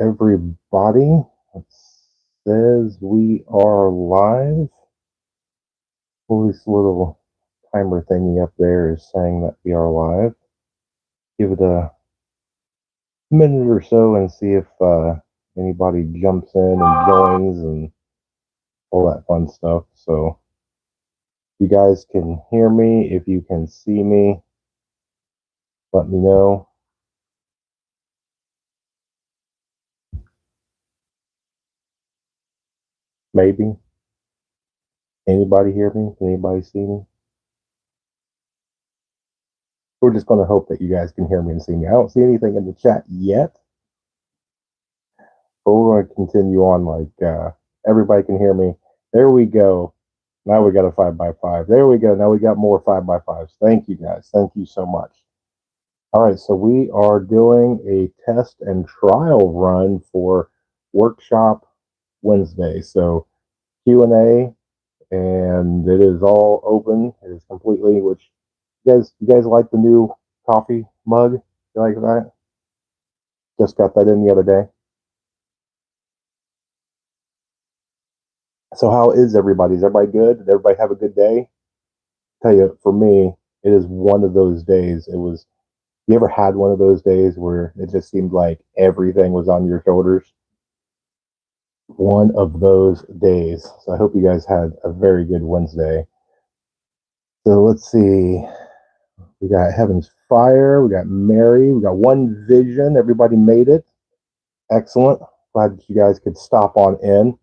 everybody. It says we are live. Well, this little timer thingy up there is saying that we are live. Give it a minute or so and see if anybody jumps in and joins and all that fun stuff. So, if you guys can hear me, if you can see me, let me know. Maybe. Anybody hear me? Can anybody see me? We're just going to hope that you guys can hear me and see me. I don't see anything in the chat yet, but we're going to continue on like everybody can hear me. There we go. Now we got a 5x5. There we go. Now we got more 5x5s. Thank you guys. Thank you so much. All right, so we are doing a test and trial run for Workshop Wednesday. So Q&A, and it is all open. It is completely. Which you guys like the new coffee mug? You like that? Just got that in the other day. So how is everybody? Is everybody good? Did everybody have a good day? Tell you, for me, it is one of those days. It was. You ever had one of those days where it just seemed like everything was on your shoulders? One of those days. So I hope you guys had a very good Wednesday. So let's see. We got Heaven's Fire. We got Mary. We got One Vision. Everybody made it. Excellent. Glad that you guys could stop on in.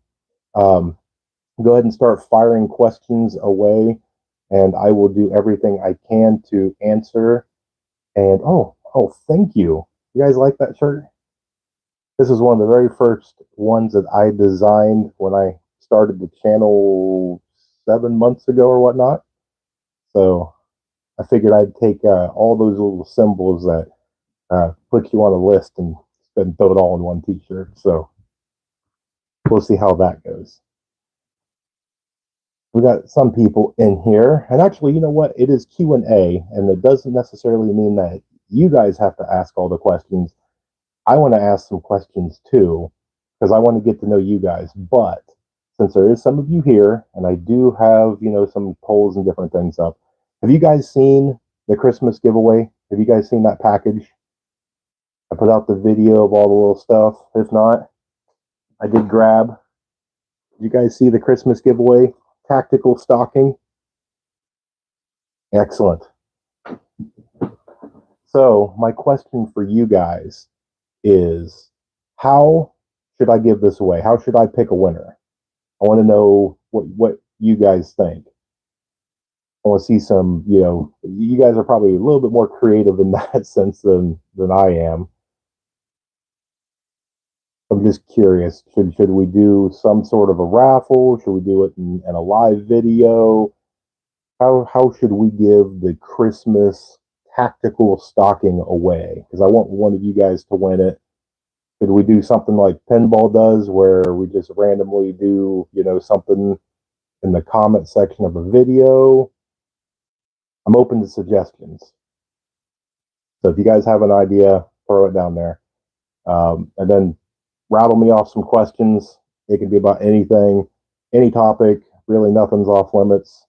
Go ahead and start firing questions away, and I will do everything I can to answer. And thank you. You guys like that shirt? This is one of the very first ones that I designed when I started the channel 7 months ago or whatnot. So I figured I'd take all those little symbols that put you on a list and throw it all in one t-shirt. So we'll see how that goes. We got some people in here, and actually, you know what? It is Q&A, and it doesn't necessarily mean that you guys have to ask all the questions. I want to ask some questions too, because I want to get to know you guys. But since there is some of you here, and I do have, some polls and different things up, have you guys seen the Christmas giveaway? Have you guys seen that package? I put out the video of all the little stuff. If not, I did grab. Did you guys see the Christmas giveaway? Tactical stocking. Excellent. So my question for you guys is, how should I give this away? How should I pick a winner? I want to know what you guys think. I want to see some, you guys are probably a little bit more creative in that sense than I am. I'm just curious. Should we do some sort of a raffle? Should we do it in a live video? How should we give the Christmas tactical stocking away? Because I want one of you guys to win it. Could we do something like Pinball does, where we just randomly do, something in the comment section of a video? I'm open to suggestions. So if you guys have an idea, throw it down there. And then rattle me off some questions. It can be about anything, any topic. Really, nothing's off limits.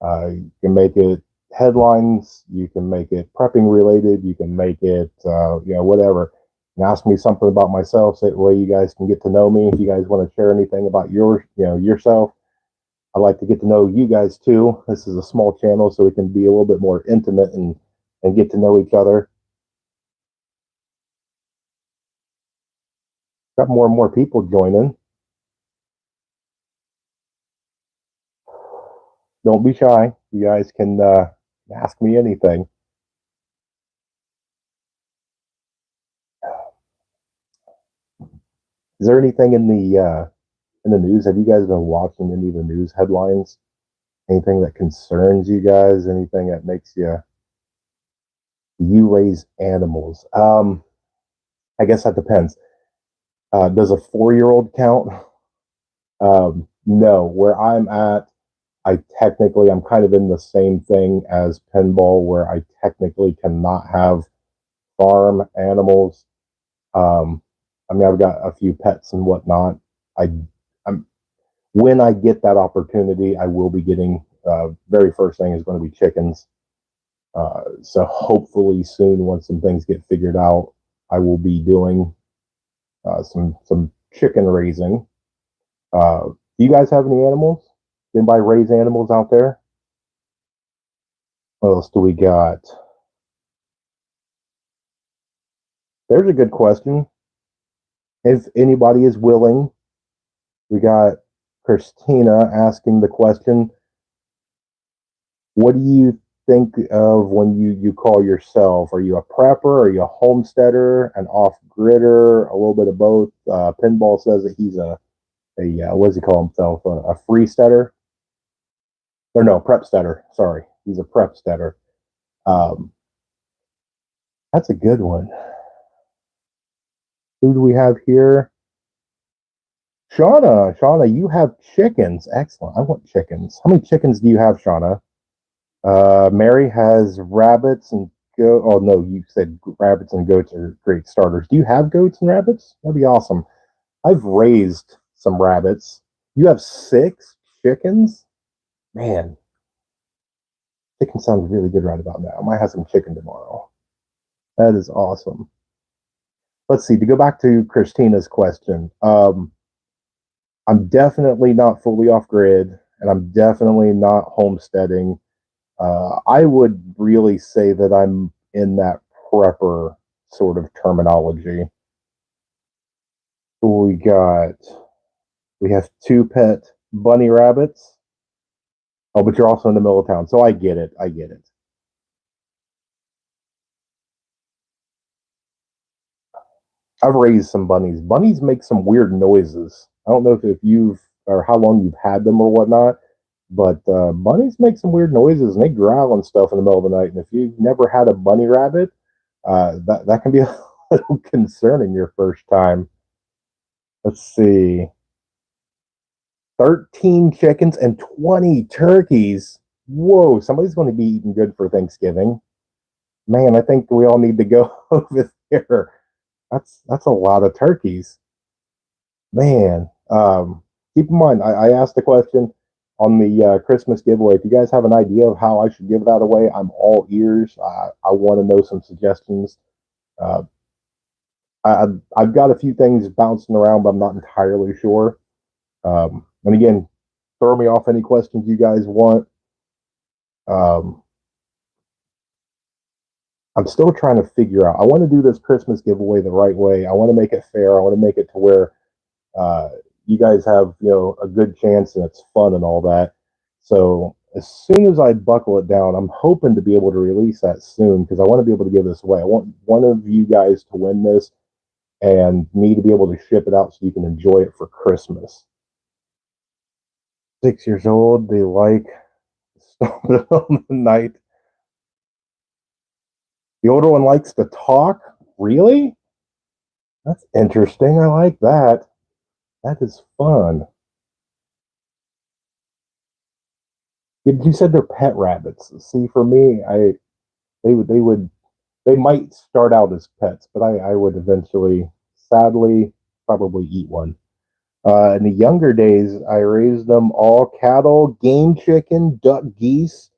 You can make it headlines. You can make it prepping related. You can make it, whatever. And ask me something about myself, so that way you guys can get to know me. If you guys want to share anything about yourself, I'd like to get to know you guys too. This is a small channel, so we can be a little bit more intimate and get to know each other. Got more and more people joining. Don't be shy. You guys can ask me anything. Is there anything in the news? Have you guys been watching any of the news headlines? Anything that concerns you guys? Anything that makes you raise animals? I guess that depends. Does a 4-year-old count? No. Where I'm at, I'm kind of in the same thing as Pinball, where I technically cannot have farm animals. I mean, I've got a few pets and whatnot. I, I'm when I get that opportunity, I will be getting. Very first thing is going to be chickens. So hopefully soon, once some things get figured out, I will be doing some chicken raising. Do you guys have any animals? Anybody raise animals out there? What else do we got? There's a good question. If anybody is willing, we got Christina asking the question: what do you think of when you call yourself? Are you a prepper? Are you a homesteader? An off-gridder? A little bit of both. Pinball says that he's a what does he call himself? A freesteader? Or no, prepsteader. Sorry, he's a prepsteader. Um, that's a good one. Who do we have here? Shauna, you have chickens. Excellent. I want chickens. How many chickens do you have, Shauna? Mary has rabbits and goat. Oh no, you said rabbits and goats are great starters. Do you have goats and rabbits? That'd be awesome. I've raised some rabbits. You have 6 chickens? Man, chicken sounds really good right about now. I might have some chicken tomorrow. That is awesome. Let's see. To go back to Christina's question, I'm definitely not fully off grid, and I'm definitely not homesteading. I would really say that I'm in that prepper sort of terminology. We got we have 2 pet bunny rabbits. Oh, but you're also in the middle of town, so I get it. I get it. I've raised some bunnies. Bunnies make some weird noises. I don't know if you've or how long you've had them or whatnot, but bunnies make some weird noises and they growl and stuff in the middle of the night. And if you've never had a bunny rabbit, that can be a little concerning your first time. Let's see, 13 chickens and 20 turkeys. Whoa, somebody's going to be eating good for Thanksgiving. Man, I think we all need to go over there. That's a lot of turkeys. Man, keep in mind, I asked the question on the Christmas giveaway. If you guys have an idea of how I should give that away, I'm all ears. I want to know some suggestions. Uh, I've got a few things bouncing around, but I'm not entirely sure. And again, throw me off any questions you guys want. Um, I'm still trying to figure out. I want to do this Christmas giveaway the right way. I want to make it fair. I want to make it to where uh, you guys have a good chance and it's fun and all that. So as soon as I buckle it down, I'm hoping to be able to release that soon because I want to be able to give this away. I want one of you guys to win this and me to be able to ship it out so you can enjoy it for Christmas. 6 years old, they like stomping on the night. The older one likes to talk. Really? That's interesting. I like that. That is fun. You said they're pet rabbits. See, for me, they would they might start out as pets, but I would eventually, sadly, probably eat one. In the younger days, I raised them all cattle, game chicken, duck, geese,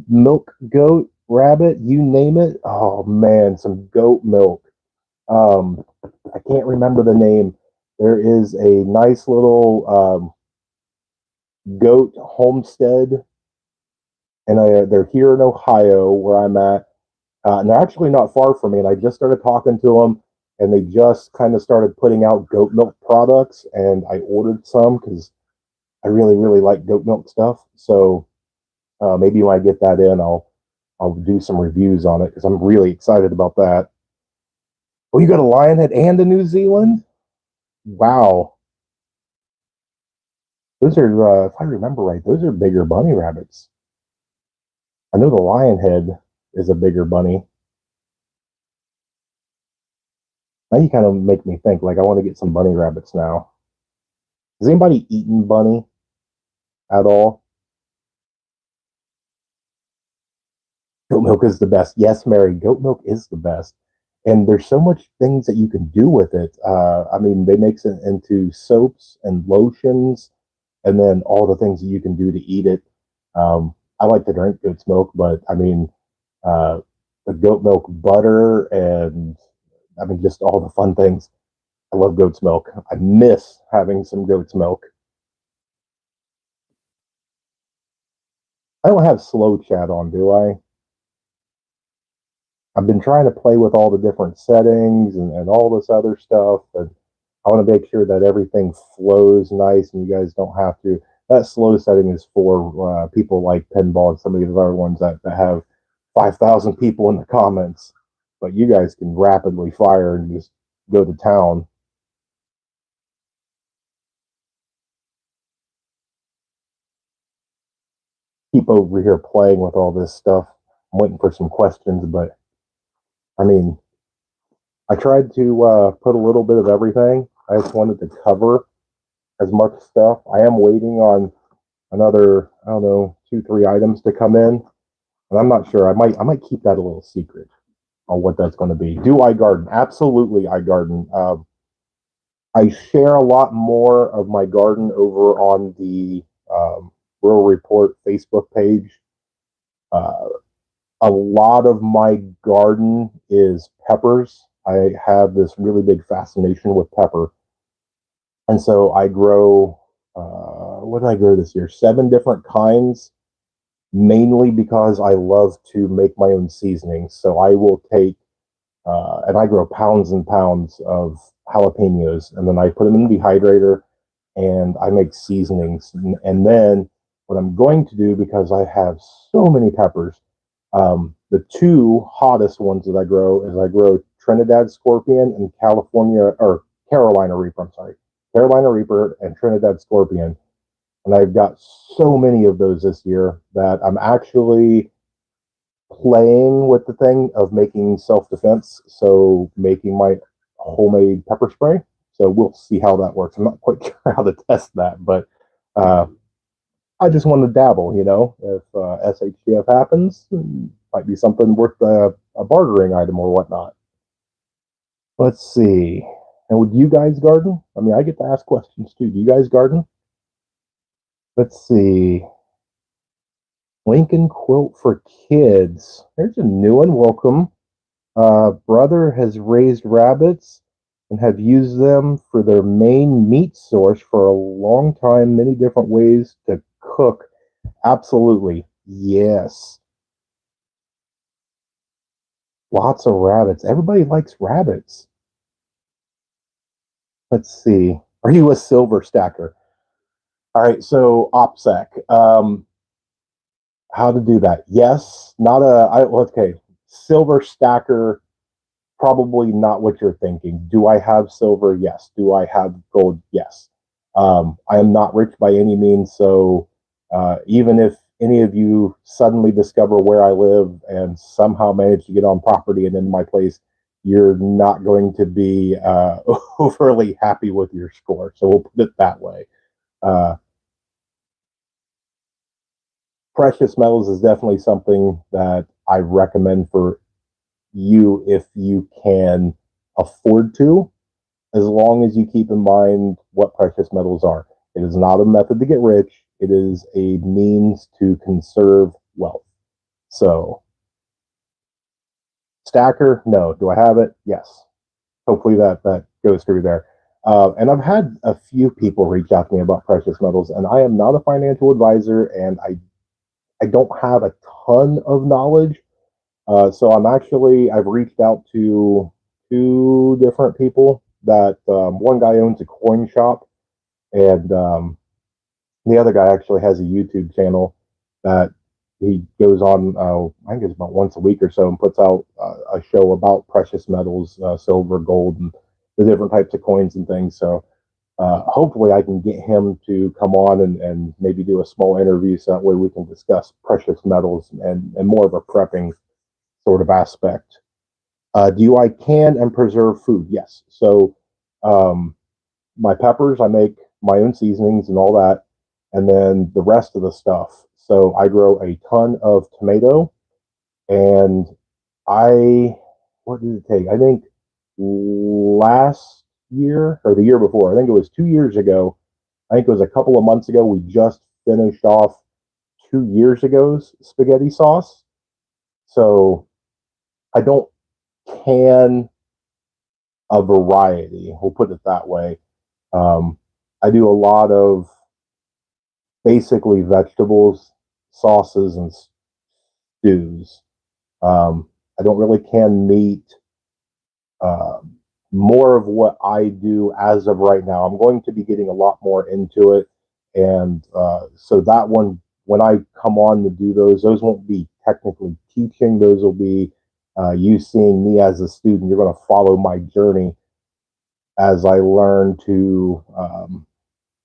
milk goat, rabbit, you name it. Oh man, some goat milk. Um, I can't remember the name. There is a nice little goat homestead, and they're here in Ohio where I'm at. And they're actually not far from me. And I just started talking to them, and they just kind of started putting out goat milk products. And I ordered some because I really, really like goat milk stuff. So maybe when I get that in, I'll do some reviews on it because I'm really excited about that. Oh, you got a Lionhead and a New Zealand? Wow, those are, if I remember right, those are bigger bunny rabbits. I know the Lionhead is a bigger bunny. Now you kind of make me think like I want to get some bunny rabbits now. Has anybody eaten bunny at all? Goat milk is the best. Yes, Mary, goat milk is the best. and there's so much things that you can do with it. I mean, they mix it into soaps and lotions, and then all the things that you can do to eat it. I like to drink goat's milk, but I mean, uh, the goat milk butter, and I mean, just all the fun things. I love goat's milk. I miss having some goat's milk. I don't have slow chat on, do I? I've been trying to play with all the different settings and all this other stuff, and I want to make sure that everything flows nice and you guys don't have to. That slow setting is for people like Pinball and some of these other ones that have 5,000 people in the comments, but you guys can rapidly fire and just go to town. Keep over here playing with all this stuff. I'm waiting for some questions, but I mean, I tried to put a little bit of everything. I just wanted to cover as much stuff. I am waiting on another, I don't know, 2, 3 items to come in, and I'm not sure. I might keep that a little secret on what that's going to be. Do I garden? Absolutely, I garden. I share a lot more of my garden over on the Rural Report Facebook page. Uh, a lot of my garden is peppers. I have this really big fascination with pepper, and so I grow. What did I grow this year? 7 different kinds, mainly because I love to make my own seasonings. So I will take, and I grow pounds and pounds of jalapenos, and then I put them in the dehydrator, and I make seasonings. And then what I'm going to do, because I have so many peppers, the 2 hottest ones that I grow is I grow Trinidad Scorpion and California or Carolina Reaper. I'm sorry, Carolina Reaper and Trinidad Scorpion, and I've got so many of those this year that I'm actually playing with the thing of making self defense. So making my homemade pepper spray. So we'll see how that works. I'm not quite sure how to test that, but uh, I just want to dabble. If SHTF happens, might be something worth a bartering item or whatnot. Let's see. And would you guys garden? I mean, I get to ask questions too. Do you guys garden? Let's see. Lincoln quilt for kids. There's a new one. Welcome. Brother has raised rabbits and have used them for their main meat source for a long time. Many different ways to cook. Absolutely. Yes. Lots of rabbits. Everybody likes rabbits. Let's see. Are you a silver stacker? All right. So OPSEC. How to do that? Yes. Not a. Okay. Silver stacker. Probably not what you're thinking. Do I have silver? Yes. Do I have gold? Yes. I am not rich by any means. So even if any of you suddenly discover where I live and somehow manage to get on property and in my place, you're not going to be overly happy with your score. So we'll put it that way. Uh, Precious metals is definitely something that I recommend for you if you can afford to, as long as you keep in mind what precious metals are. It is not a method to get rich, it is a means to conserve wealth. So, stacker, no. Do I have it? Yes. Hopefully that goes through there. And I've had a few people reach out to me about precious metals, and I am not a financial advisor, and I don't have a ton of knowledge. So I've reached out to 2 different people. That one guy owns a coin shop, and the other guy actually has a YouTube channel that he goes on. I think it's about once a week or so, and puts out a show about precious metals, silver, gold, and the different types of coins and things. So hopefully, I can get him to come on and maybe do a small interview, so that way we can discuss precious metals and more of a prepping sort of aspect. Do I can and preserve food? Yes. So um, my peppers, I make my own seasonings and all that, and then the rest of the stuff. So I grow a ton of tomato, and I what did it take? I think last year or the year before, I think it was 2 years ago. I think it was a couple of months ago. We just finished off 2 years ago's spaghetti sauce. So I don't can a variety. We'll put it that way. Um, I do a lot of basically vegetables, sauces, and stews. I don't really can meat. Uh, More of what I do as of right now. I'm going to be getting a lot more into it, and so that one, when I come on to do those won't be technically teaching. Those will be you seeing me as a student. You're going to follow my journey as I learn to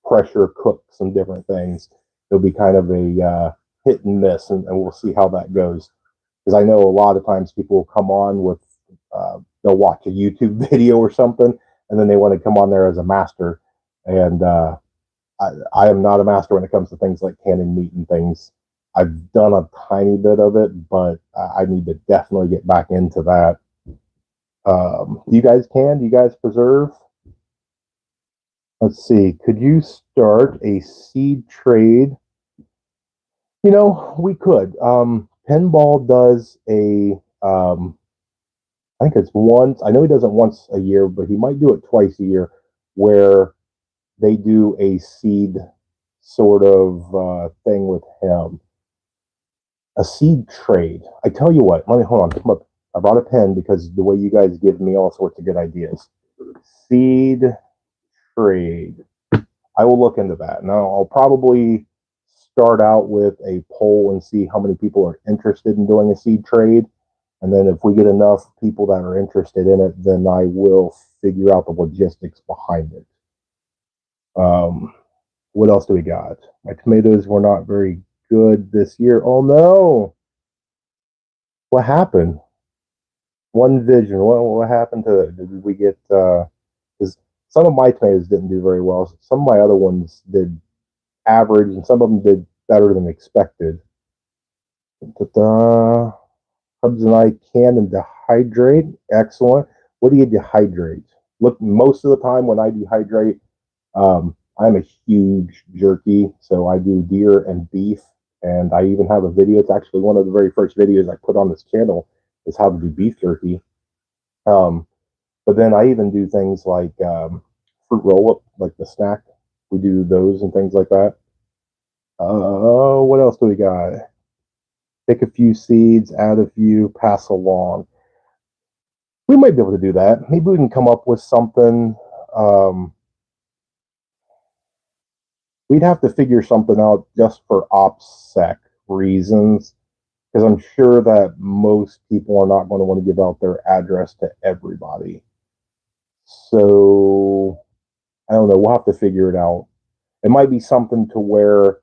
pressure cook some different things. It'll be kind of a hit and miss, and we'll see how that goes. Because I know a lot of times people will come on with, they'll watch a YouTube video or something, and then they want to come on there as a master. And I am not a master when it comes to things like canning meat and things. I've done a tiny bit of it, but I need to definitely get back into that. You guys can? Do you guys preserve? Let's see. Could you start a seed trade? We could. Pinball does a. I think it's once. I know he does it once a year, but he might do it twice a year, where they do a seed sort of thing with him. A seed trade. I tell you what. Let me hold on. Look, I brought a pen because the way you guys give me all sorts of good ideas. Seed trade. I will look into that. Now, I'll probably start out with a poll and see how many people are interested in doing a seed trade. And then if we get enough people that are interested in it, then I will figure out the logistics behind it. What else do we got? My tomatoes were not very good this year. Oh no. What happened? One Vision. What happened to it? Did we get because some of my tomatoes didn't do very well. Some of my other ones did average, and some of them did better than expected. Da-da. Hubs and I can and dehydrate. Excellent. What do you dehydrate? Look, most of the time when I dehydrate, I'm a huge jerky, so I do deer and beef, and I even have a video. It's actually one of the very first videos I put on this channel is how to do beef jerky. But then I even do things like fruit roll up, like the snack. We do those and things like that. What else do we got? Pick a few seeds, add a few, pass along. We might be able to do that. Maybe we can come up with something. We'd have to figure something out just for OPSEC reasons, because I'm sure that most people are not going to want to give out their address to everybody. So I don't know. We'll have to figure it out. It might be something to where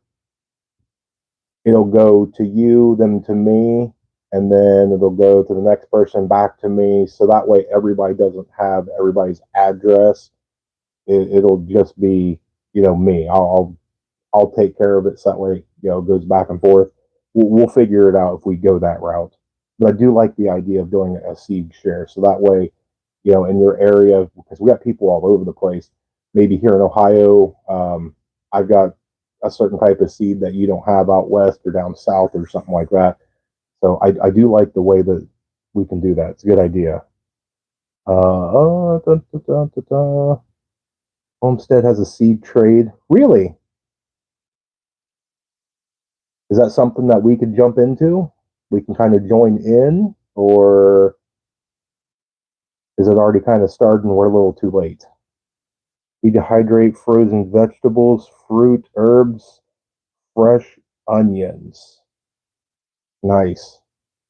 it'll go to you, then to me, and then it'll go to the next person back to me. So that way everybody doesn't have everybody's address. It'll just be, me. I'll take care of it. So that way, it goes back and forth. We'll figure it out if we go that route. But I do like the idea of doing a seed share. So that way, in your area, because we got people all over the place. Maybe here in Ohio, I've got a certain type of seed that you don't have out west or down south or something like that. So I do like the way that we can do that. It's a good idea. Homestead has a seed trade. Really? Is that something that we could jump into? We can kind of join in, or is it already kind of started and we're a little too late? We dehydrate frozen vegetables, fruit, herbs, fresh onions. Nice.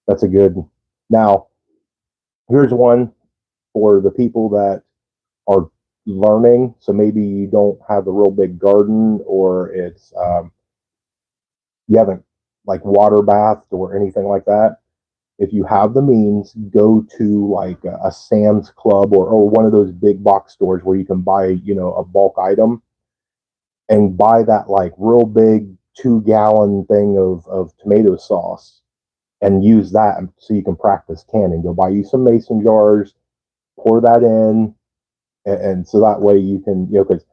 That's a good. Now, here's one for the people that are learning. So maybe you don't have a real big garden, or it's you haven't like water bathed or anything like that. If you have the means, go to like a Sam's Club or one of those big box stores where you can buy, a bulk item, and buy that like real big 2-gallon thing of tomato sauce. and use that so you can practice canning. Go buy you some mason jars, pour that in, and so that way you can, because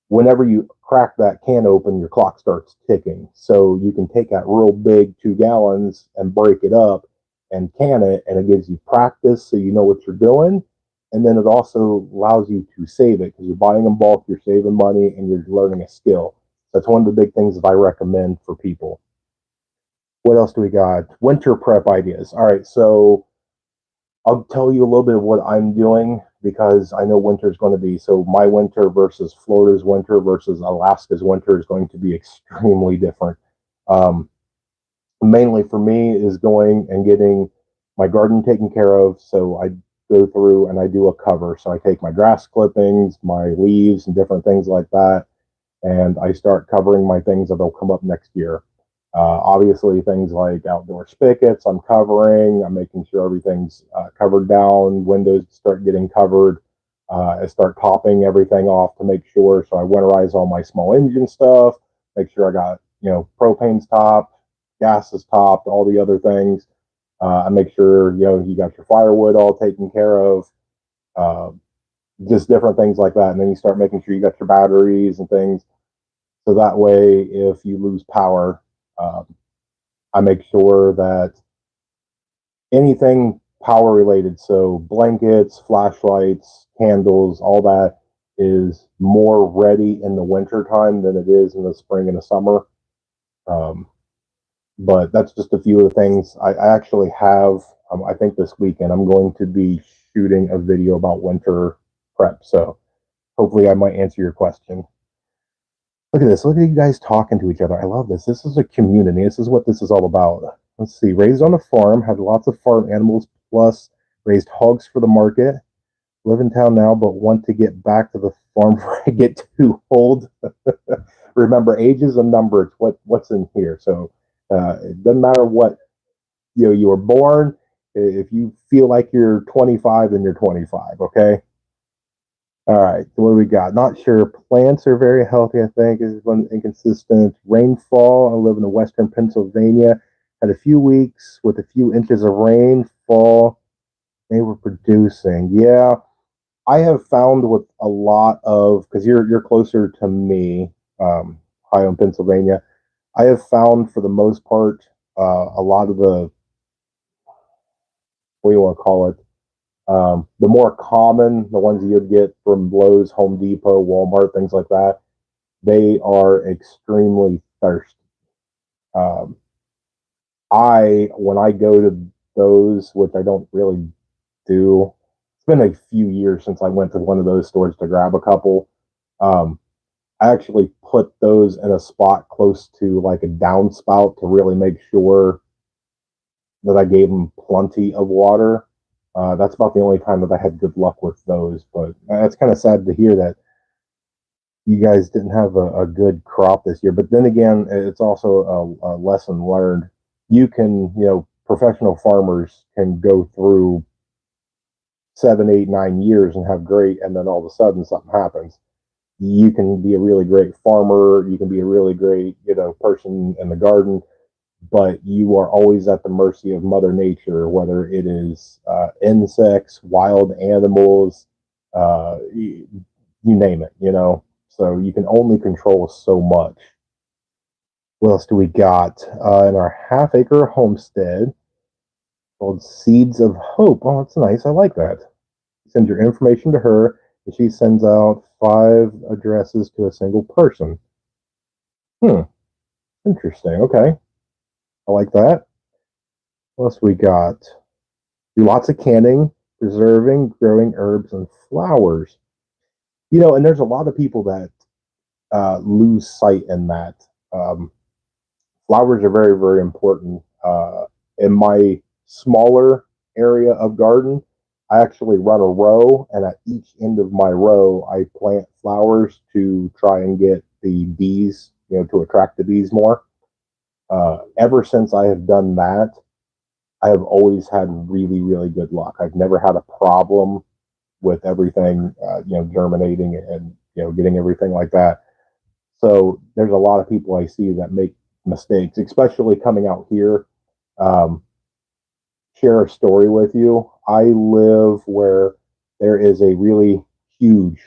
whenever you crack that can open, your clock starts ticking. So you can take that real big 2 gallons and break it up and can it, and it gives you practice so you know what you're doing. And then it also allows you to save it because you're buying in bulk, you're saving money, and you're learning a skill. That's one of the big things that I recommend for people. What else do we got? Winter prep ideas. All right, so I'll tell you a little bit of what I'm doing because I know winter is going to be, so my winter versus Florida's winter versus Alaska's winter is going to be extremely different. Um, Mainly for me is going and getting my garden taken care of. So I go through and I do a cover. So I take my grass clippings, my leaves, and different things like that, and I start covering my things that'll come up next year. Obviously, things like outdoor spigots, I'm covering. I'm making sure everything's covered down. Windows start getting covered. I start topping everything off to make sure. So I winterize all my small engine stuff. Make sure I got propane's topped, gas is topped, all the other things. I make sure you got your firewood all taken care of. Uh, just different things like that, and then you start making sure you got your batteries and things. So that way, if you lose power, um, I make sure that anything power related, so blankets, flashlights, candles, all that is more ready in the winter time than it is in the spring and the summer. Um, but that's just a few of the things I actually have. I think this weekend I'm going to be shooting a video about winter prep. So hopefully I might answer your question. Look at this. Look at you guys talking to each other. I love this. This is a community. This is what this is all about. Let's see. Raised on a farm, had lots of farm animals, plus raised hogs for the market. Live in town now, but want to get back to the farm before I get too old. Remember, age is a number. It's what's in here. So it doesn't matter what you were born. If you feel like you're 25, then you're 25. Okay. All right, so what do we got? Not sure. Plants are very healthy, I think, is one inconsistent. Rainfall, I live in western Pennsylvania. Had a few weeks with a few inches of rainfall. They were producing. Yeah, I have found with a lot of, because you're closer to me, Ohio and Pennsylvania, I have found for the most part, a lot of the, what do you want to call it? The more common, the ones you'd get from Lowe's, Home Depot, Walmart, things like that, they are extremely thirsty. Um, when I go to those, which I don't really do, it's been a few years since I went to one of those stores to grab a couple. Um, I actually put those in a spot close to like a downspout to really make sure that I gave them plenty of water. That's about the only time that I had good luck with those. But that's kind of sad to hear that you guys didn't have a good crop this year. But then again, it's also a lesson learned. You can, professional farmers can go through 7, 8, 9 years and have great, and then all of a sudden something happens. You can be a really great farmer. You can be a really great, person in the garden, but you are always at the mercy of Mother Nature, whether it is insects, wild animals, you name it. So you can only control so much. What else do we got? In our half-acre homestead called Seeds of Hope. Oh, that's nice. I like that. Send your information to her, and she sends out 5 addresses to a single person. Interesting. Okay. I like that. What else we got? Do lots of canning, preserving, growing herbs and flowers. And there's a lot of people that lose sight in that. Um, Flowers are very, very important. In my smaller area of garden, I actually run a row, and at each end of my row, I plant flowers to try and get the bees, to attract the bees more. Ever since I have done that, I have always had really, really good luck. I've never had a problem with everything, germinating and getting everything like that. So there's a lot of people I see that make mistakes, especially coming out here. share a story with you. I live where there is a really huge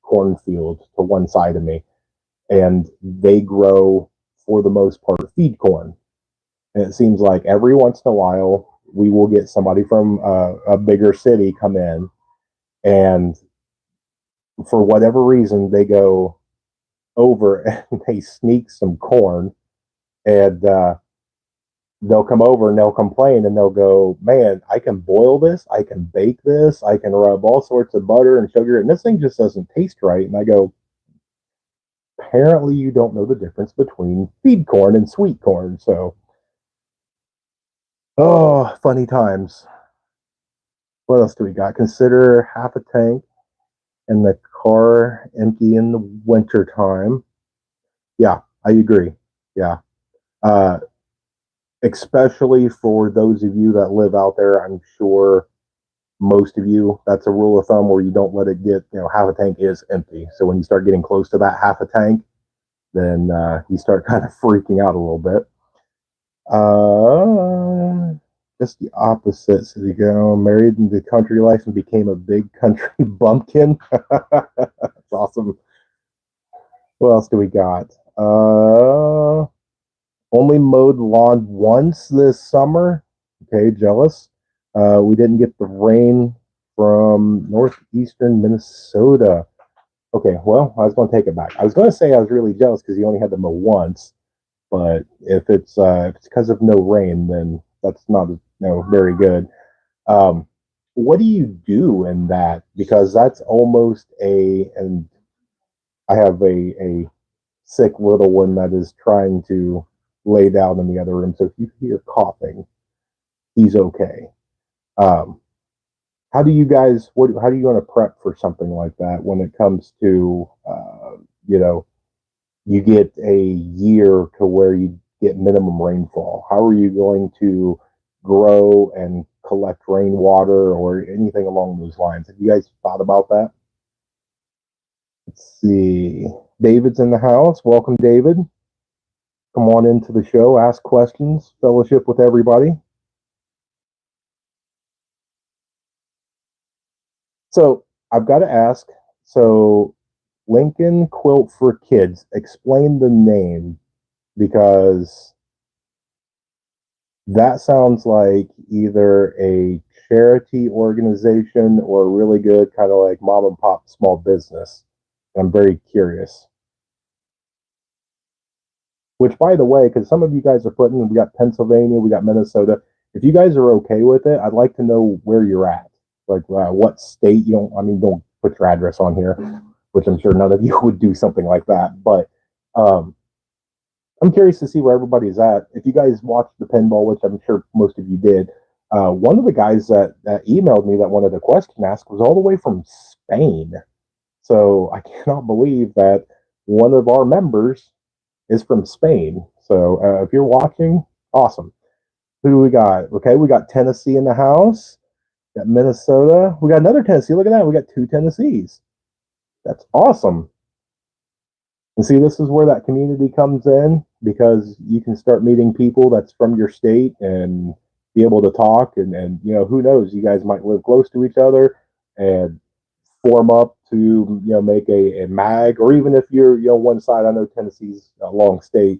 cornfield to one side of me, and they grow, for the most part, feed corn. And it seems like every once in a while we will get somebody from a bigger city come in, and for whatever reason they go over and they sneak some corn, and they'll come over and they'll complain and they'll go, man, I can boil this, I can bake this, I can rub all sorts of butter and sugar, and this thing just doesn't taste right. And I go, apparently you don't know the difference between feed corn and sweet corn. So, oh, funny times. What else do we got? Consider half a tank and the car empty in the winter time. Yeah, I agree. Yeah. Uh, Especially for those of you that live out there, I'm sure most of you, that's a rule of thumb where you don't let it get, half a tank is empty. So when you start getting close to that half a tank, then you start kind of freaking out a little bit. Just the opposite. So you go married into country life and became a big country bumpkin. That's awesome. What else do we got? Only mowed lawn once this summer. Okay, jealous. We didn't get the rain from northeastern Minnesota. Okay, well, I was going to take it back. I was going to say I was really jealous because you only had to mow once, but if it's because of no rain, then that's not very good. Um, what do you do in that? Because that's almost and I have a sick little one that is trying to lay down in the other room. So if you hear coughing, he's okay. Um, how do you guys? How do you want to prep for something like that when it comes to you know you get a year to where you get minimum rainfall? How are you going to grow and collect rainwater or anything along those lines? Have you guys thought about that? Let's see. David's in the house. Welcome, David. Come on into the show, ask questions, fellowship with everybody. So I've got to ask. So Lincoln Quilt for Kids. Explain the name because that sounds like either a charity organization or a really good kind of like mom and pop small business. I'm very curious. Which, by the way, because some of you guys are putting, we got Pennsylvania, we got Minnesota. If you guys are okay with it, I'd like to know where you're at. Like what state you don't. I mean, don't put your address on here, which I'm sure none of you would do something like that. But um, I'm curious to see where everybody's at. If you guys watched the pinball, which I'm sure most of you did, one of the guys that emailed me that wanted a question asked was all the way from Spain. So I cannot believe that one of our members is from Spain. So if you're watching, awesome. Who do we got? Okay, we got Tennessee in the house. Got Minnesota. We got another Tennessee. Look at that. We got two Tennessees. That's awesome. And see, this is where that community comes in because you can start meeting people that's from your state and be able to talk and who knows, you guys might live close to each other and form up to make a mag, or even if you're one side. I know Tennessee's a long state.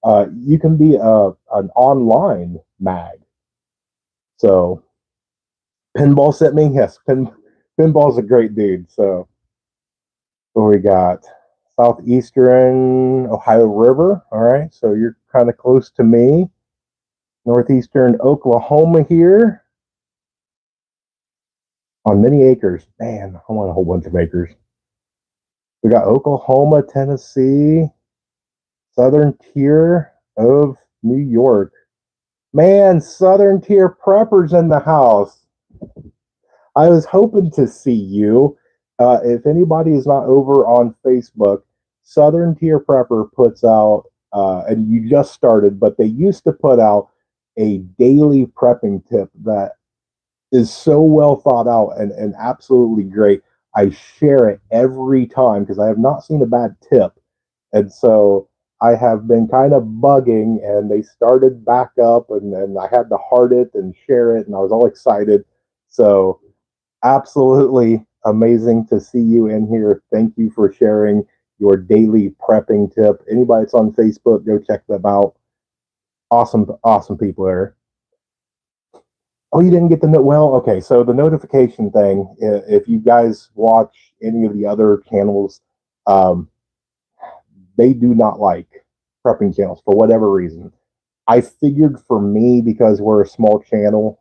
You can be an online mag. So Pinball sent me, yes, Pinball's a great dude. So what we got? Southeastern Ohio River. All right, so you're kind of close to me. Northeastern Oklahoma here on many acres. Man, I want a whole bunch of acres. We got Oklahoma, Tennessee, southern tier of New York. Man, southern tier preppers in the house. I was hoping to see you. If anybody is not over on Facebook, Southern Tier Prepper puts out, and you just started, but they used to put out a daily prepping tip that is so well thought out and absolutely great. I share it every time because I have not seen a bad tip. And so I have been kind of bugging, and they started back up, and I had to heart it and share it, and I was all excited. So, absolutely amazing to see you in here. Thank you for sharing your daily prepping tip. Anybody that's on Facebook, go check them out. Awesome, awesome people there. Oh, you didn't get the note? Well, okay. So the notification thing, if you guys watch any of the other channels, um, they do not like prepping channels for whatever reason. I figured for me, because we're a small channel,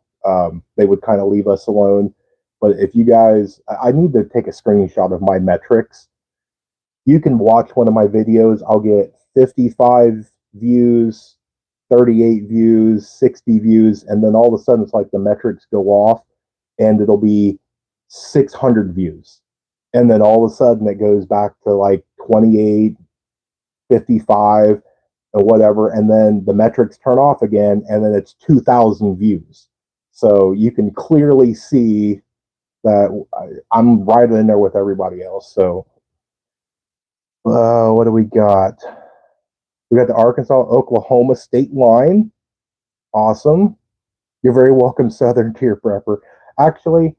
they would kind of leave us alone. But if you guys, I need to take a screenshot of my metrics. You can watch one of my videos. I'll get 55 views, 38 views, 60 views, and then all of a sudden it's like the metrics go off and it'll be 600 views. And then all of a sudden it goes back to like 28, 55, or whatever. And then the metrics turn off again, and then it's 2,000 views. So you can clearly see that I'm right in there with everybody else. So, what do we got? We got the Arkansas Oklahoma state line. Awesome. You're very welcome, Southern Tier Prepper. Actually,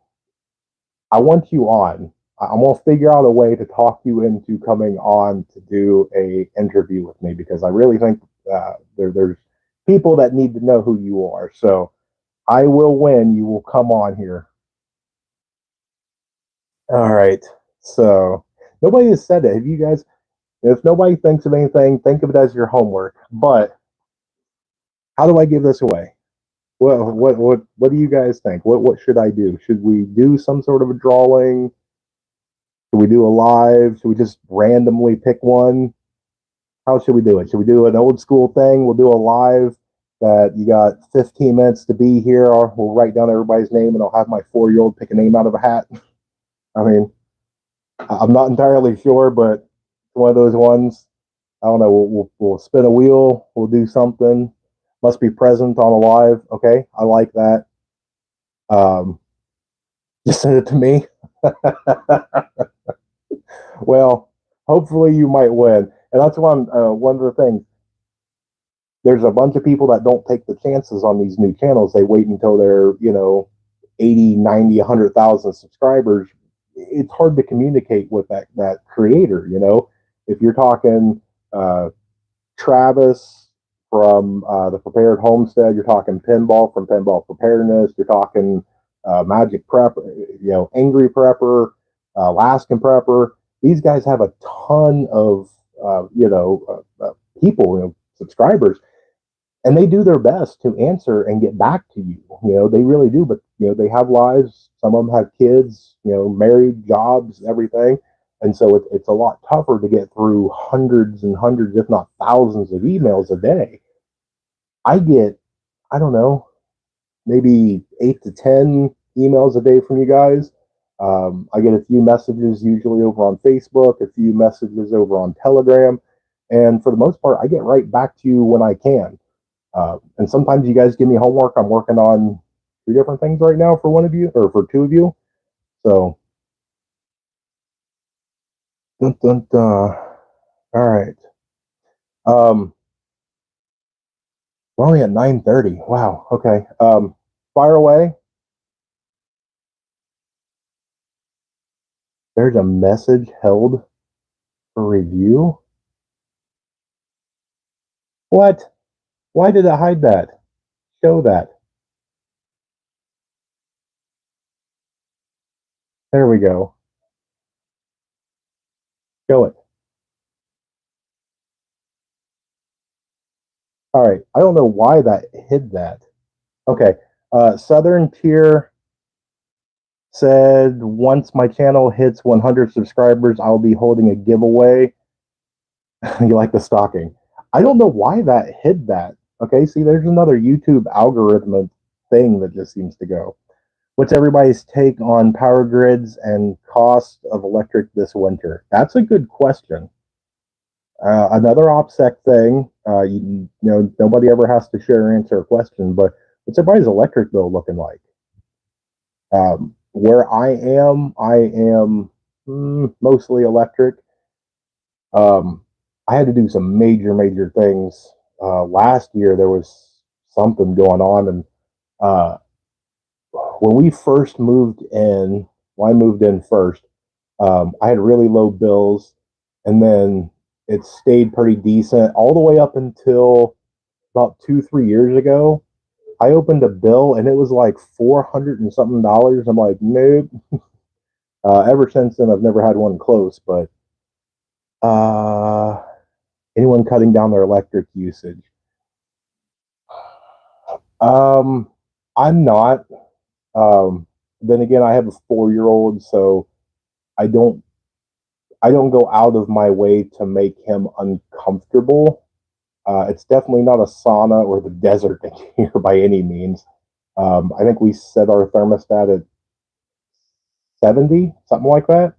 I want you on. I'm gonna figure out a way to talk you into coming on to do a interview with me, because I really think there's people that need to know who you are. So I will win. You will come on here. All right. So nobody has said it. Have you guys? If nobody thinks of anything, think of it as your homework. But how do I give this away? Well, what do you guys think? What should I do? Should we do some sort of a drawing? Should we do a live? Should we just randomly pick one? How should we do it? Should we do an old school thing? We'll do a live that you got 15 minutes to be here, or we'll write down everybody's name and I'll have my 4-year-old pick a name out of a hat. I mean, I'm not entirely sure, but one of those ones. I don't know. We'll spin a wheel. We'll do something. Must be present on a live. Okay, I like that. Um, just send it to me. Well, hopefully you might win. And that's one of the things. There's a bunch of people that don't take the chances on these new channels. They wait until they're, 80, 90, 100,000 subscribers. It's hard to communicate with that creator, If you're talking Travis from the Prepared Homestead, you're talking Pinball from Pinball Preparedness, you're talking Magic Prep, Angry Prepper, Alaskan Prepper. These guys have a ton of people, subscribers, and they do their best to answer and get back to you. They really do. But they have lives. Some of them have kids. Married, jobs, everything. And so it's a lot tougher to get through hundreds and hundreds, if not thousands, of emails a day. I get, I don't know, maybe 8 to 10 emails a day from you guys. I get a few messages usually over on Facebook, a few messages over on Telegram. And for the most part, I get right back to you when I can. And sometimes you guys give me homework. I'm working on 2 different things right now for one of you, or for 2 of you. So, dun, dun, dun. All right. We're only at 9:30. Wow. Okay. Fire away. There's a message held for review. What? Why did it hide that? Show that. There we go. Show it. All right. I don't know why that hid that. Okay. Southern Tier said, once my channel hits 100 subscribers, I'll be holding a giveaway. You like the stocking. I don't know why that hid that. Okay, see, there's another YouTube algorithm thing that just seems to go. What's everybody's take on power grids and cost of electric this winter? That's a good question. Another OPSEC thing, nobody ever has to share or answer a question, but what's everybody's electric bill looking like? Where I am mostly electric. I had to do some major things. Last year there was something going on, and uh, when we first moved in, well, I moved in first. I had really low bills, and then it stayed pretty decent all the way up until about 2, 3 years ago. I opened a bill and it was like 400 and something dollars. I'm like, nope. Ever since then, I've never had one close. But uh, anyone cutting down their electric usage? Um, I'm not. Um, then again, I have a 4 year old, so I don't I don't go out of my way to make him uncomfortable. It's definitely not a sauna or the desert in here by any means. I think we set our thermostat at 70, something like that.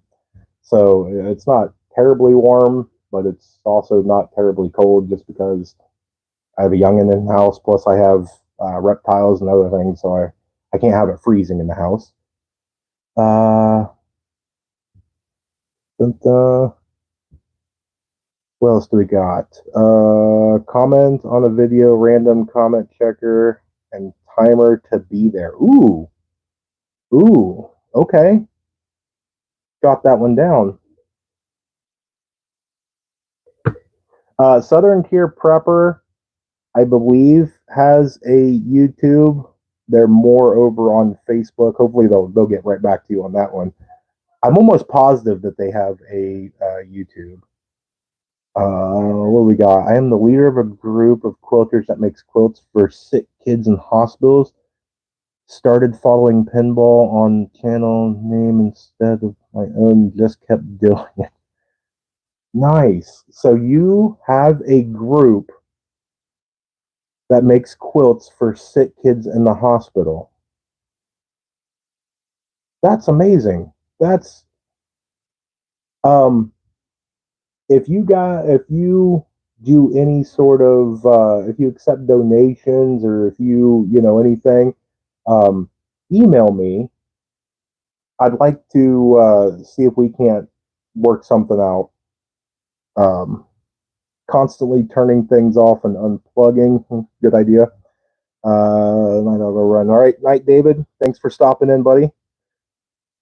So it's not terribly warm, but it's also not terribly cold just because I have a youngin in the house. Plus, I have reptiles and other things, so I can't have it freezing in the house. Uh, but, what else do we got? Comment on a video, random comment checker, and timer to be there. Ooh, okay. Got that one down. Southern Tier Prepper, I believe, has a YouTube. They're more over on Facebook. Hopefully, they'll get right back to you on that one. I'm almost positive that they have a YouTube. What do we got? I am the leader of a group of quilters that makes quilts for sick kids in hospitals. Started following pinball on channel name instead of my own. Just kept doing it. Nice. So you have a group that makes quilts for sick kids in the hospital. That's amazing. That's um if you do any sort of if you accept donations or if you know anything, um email me. I'd like to see if we can't work something out. Um Constantly turning things off and unplugging. Good idea. Night I'll go run. All right, night, David. Thanks for stopping in, buddy.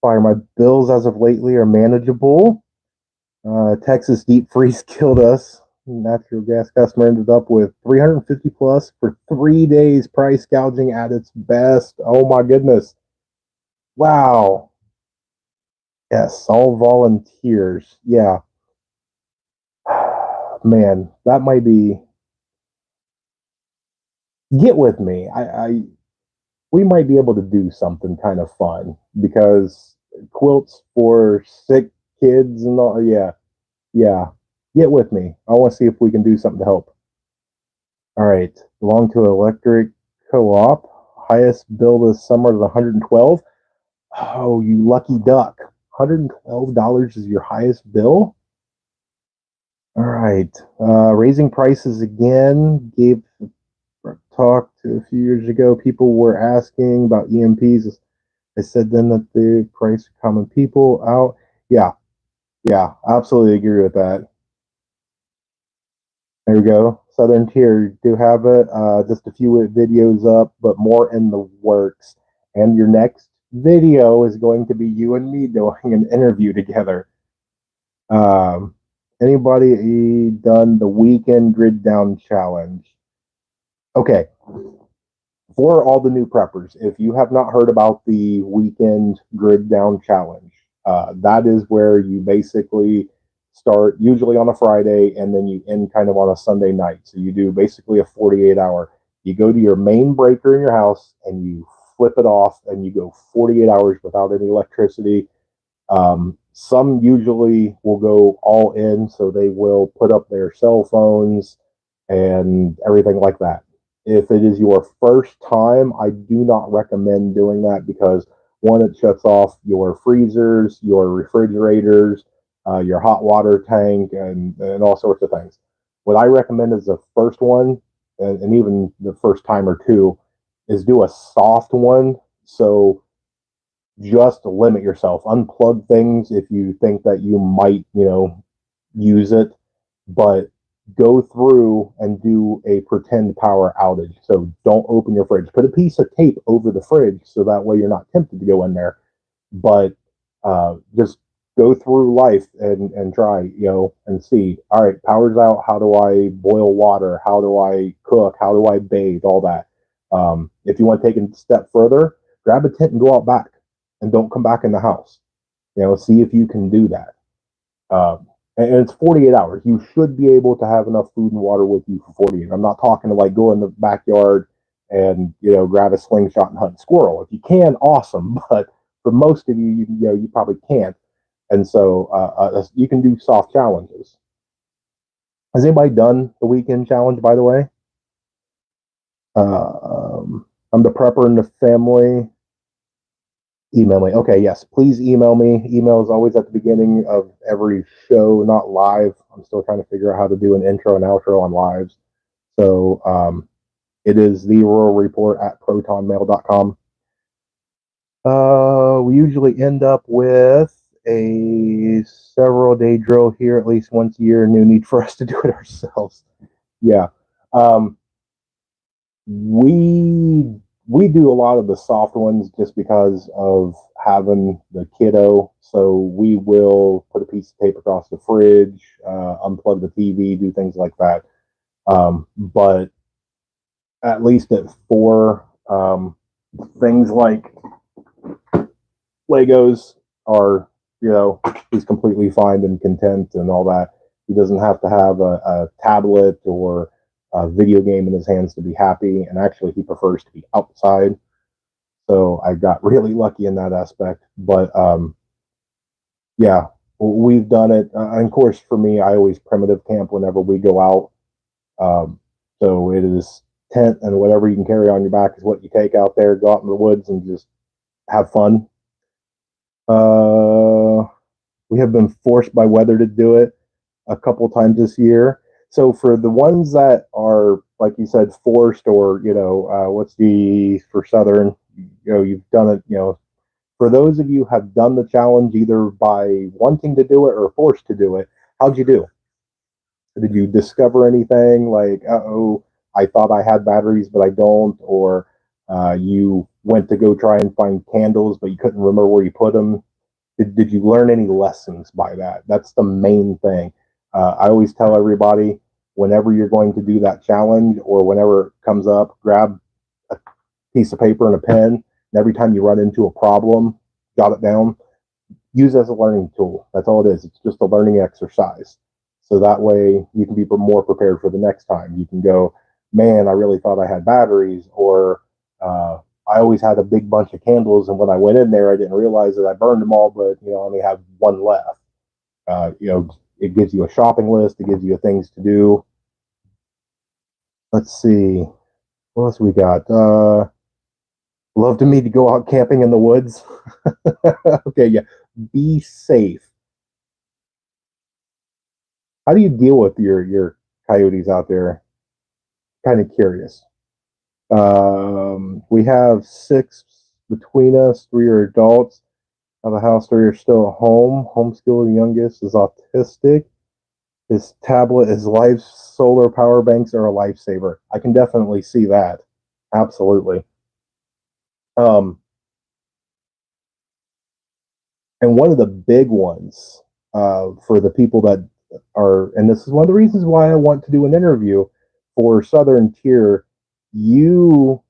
Fire, my bills as of lately are manageable. Texas deep freeze killed us. Natural gas customer ended up with 350 plus for 3 days. Price gouging at its best. Oh my goodness! Wow. Yes, all volunteers. Yeah, man, that might be. Get with me. We might be able to do something kind of fun because quilts for sick kids and all. Yeah, yeah. Get with me. I want to see if we can do something to help. All right. Belong to electric co-op. Highest bill this summer is 112. Oh, you lucky duck. $112 is your highest bill? All right. Raising prices again. Gave talk to a few years ago. People were asking about EMPs. I said then that the price of common people out. Yeah, yeah, absolutely agree with that. There we go. Southern Tier do have it. Just a few videos up, but more in the works. And your next video is going to be you and me doing an interview together. Um, Anybody done the weekend grid down challenge? Okay, for all the new preppers, if you have not heard about the weekend grid down challenge, that is where you basically start usually on a Friday and then you end kind of on a Sunday night. So you do basically a 48 hour. You go to your main breaker in your house and you flip it off and you go 48 hours without any electricity. Some usually will go all in, so they will put up their cell phones and everything like that. If it is your first time, I do not recommend doing that because one, it shuts off your freezers, your refrigerators, your hot water tank, and all sorts of things. What I recommend is the first one, and even the first time or two, is do a soft one. So just limit yourself, unplug things if you think that you might, use it, but go through and do a pretend power outage. So don't open your fridge. Put a piece of tape over the fridge so that way you're not tempted to go in there. But just go through life and try, and see. All right, power's out. How do I boil water? How do I cook? How do I bathe? All that. If you want to take it a step further, grab a tent and go out back, and don't come back in the house. See if you can do that. And it's 48 hours. You should be able to have enough food and water with you for 48. I'm not talking to like go in the backyard and grab a slingshot and hunt squirrel. If you can, awesome. But for most of you, you probably can't. And so you can do soft challenges. Has anybody done the weekend challenge, by the way? I'm the prepper in the family. Email me. Okay, yes. Please email me. Email is always at the beginning of every show, not live. I'm still trying to figure out how to do an intro and outro on lives. So it is the rural report at protonmail.com. We usually end up with a several day drill here at least once a year. No need for us to do it ourselves. Yeah. We do a lot of the soft ones just because of having the kiddo. So we will put a piece of tape across the fridge, unplug the TV, do things like that. But at least at 4, things like Legos are, he's completely fine and content and all that. He doesn't have to have a tablet or a video game in his hands to be happy. And actually, he prefers to be outside. So I got really lucky in that aspect. But yeah, we've done it. And of course, for me, I always primitive camp whenever we go out. So it is tent and whatever you can carry on your back is what you take out there. Go out in the woods and just have fun. We have been forced by weather to do it a couple times this year. So for the ones that are, like you said, forced or, what's the, for Southern, you've done it, for those of you who have done the challenge either by wanting to do it or forced to do it, how'd you do? Did you discover anything like, I thought I had batteries, but I don't? Or you went to go try and find candles, but you couldn't remember where you put them? Did you learn any lessons by that? That's the main thing. I always tell everybody whenever you're going to do that challenge or whenever it comes up, grab a piece of paper and a pen. And every time you run into a problem, jot it down. Use it as a learning tool. That's all it is. It's just a learning exercise. So that way you can be more prepared for the next time. You can go, man, I really thought I had batteries, or I always had a big bunch of candles, and when I went in there, I didn't realize that I burned them all, but I only have one left. It gives you a shopping list. It gives you things to do. Let's see, what else we got? Love to me to go out camping in the woods. Okay, yeah. Be safe. How do you deal with your coyotes out there? Kind of curious. We have 6 between us. 3 are adults. Of a house, 3 are still at home. Homeschool, the youngest is autistic. His tablet, his life, solar power banks are a lifesaver. I can definitely see that. Absolutely. Um, and one of the big ones for the people that are, and this is one of the reasons why I want to do an interview for Southern Tier, you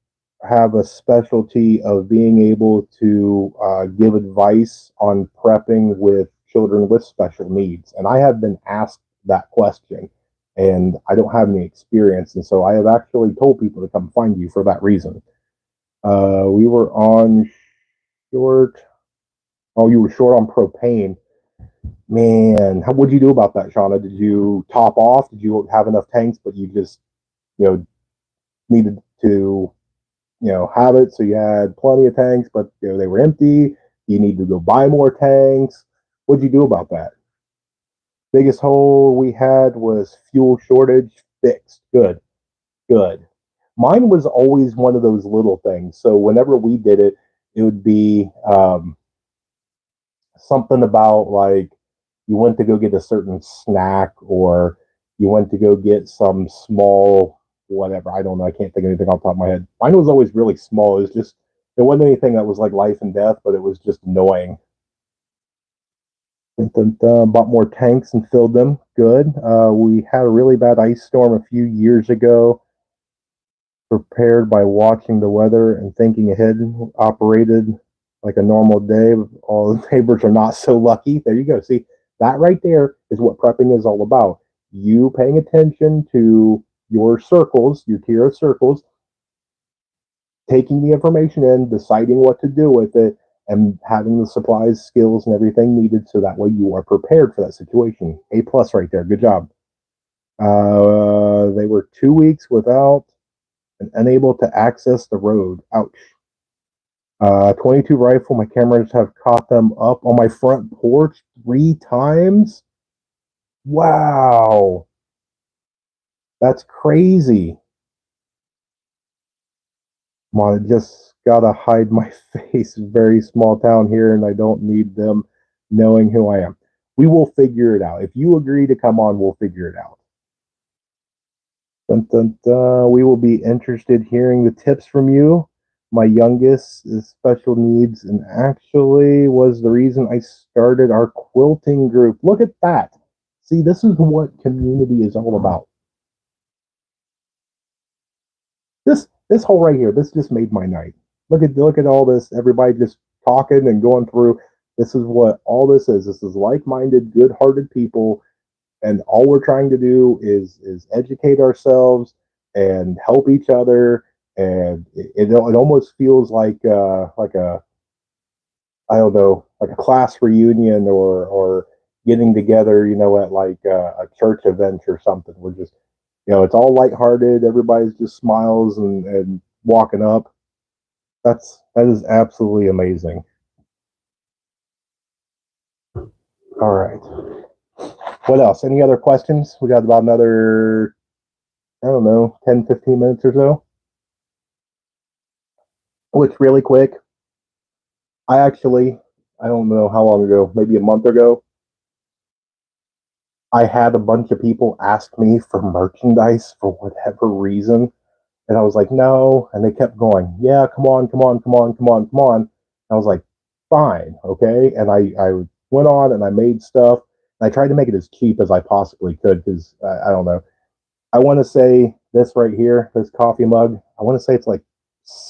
have a specialty of being able to give advice on prepping with children with special needs. And I have been asked that question, and I don't have any experience. And so I have actually told people to come find you for that reason. We were on short. Oh, you were short on propane. Man, how would you do about that, Shauna? Did you top off? Did you have enough tanks, but you just, needed to, have it so you had plenty of tanks, but they were empty? You need to go buy more tanks. What'd you do about that? Biggest hole we had was fuel shortage. Fixed. Good. Good. Mine was always one of those little things. So whenever we did it, it would be something about like you went to go get a certain snack, or You went to go get some small whatever. I don't know. I can't think of anything off the top of my head. Mine was always really small. It was just there wasn't anything that was like life and death, but it was just annoying. Bought more tanks and filled them. Good. We had a really bad ice storm a few years ago. Prepared by watching the weather and thinking ahead. Operated like a normal day. All the neighbors are not so lucky. There you go. See, that right there is what prepping is all about. You paying attention to your circles, your tier of circles, taking the information in, deciding what to do with it, and having the supplies, skills, and everything needed so that way you are prepared for that situation. A plus right there. Good job. They were 2 weeks without and unable to access the road. Ouch. 22 rifle. My cameras have caught them up on my front porch 3 times. Wow. That's crazy. Come on, I just gotta hide my face. Very small town here, and I don't need them knowing who I am. We will figure it out. If you agree to come on, we'll figure it out. Dun, dun, dun. We will be interested hearing the tips from you. My youngest is special needs and actually was the reason I started our quilting group. Look at that. See, this is what community is all about. This whole right here, this just made my night. Look at all this. Everybody just talking and going through. This is what all this is. This is like-minded, good-hearted people, and all we're trying to do is educate ourselves and help each other. And it almost feels like a I don't know, like a class reunion or getting together, at like a church event or something. We're just, it's all lighthearted. Everybody's just smiles and walking up. That is absolutely amazing. All right. What else? Any other questions? We got about another, I don't know, 10, 15 minutes or so. Which really quick, I don't know how long ago, maybe a month ago, I had a bunch of people ask me for merchandise for whatever reason. And I was like, no. And they kept going, yeah, come on, come on, come on, come on, come on. And I was like, fine, okay. And I went on and I made stuff. And I tried to make it as cheap as I possibly could because I don't know. I want to say this right here, this coffee mug, I want to say it's like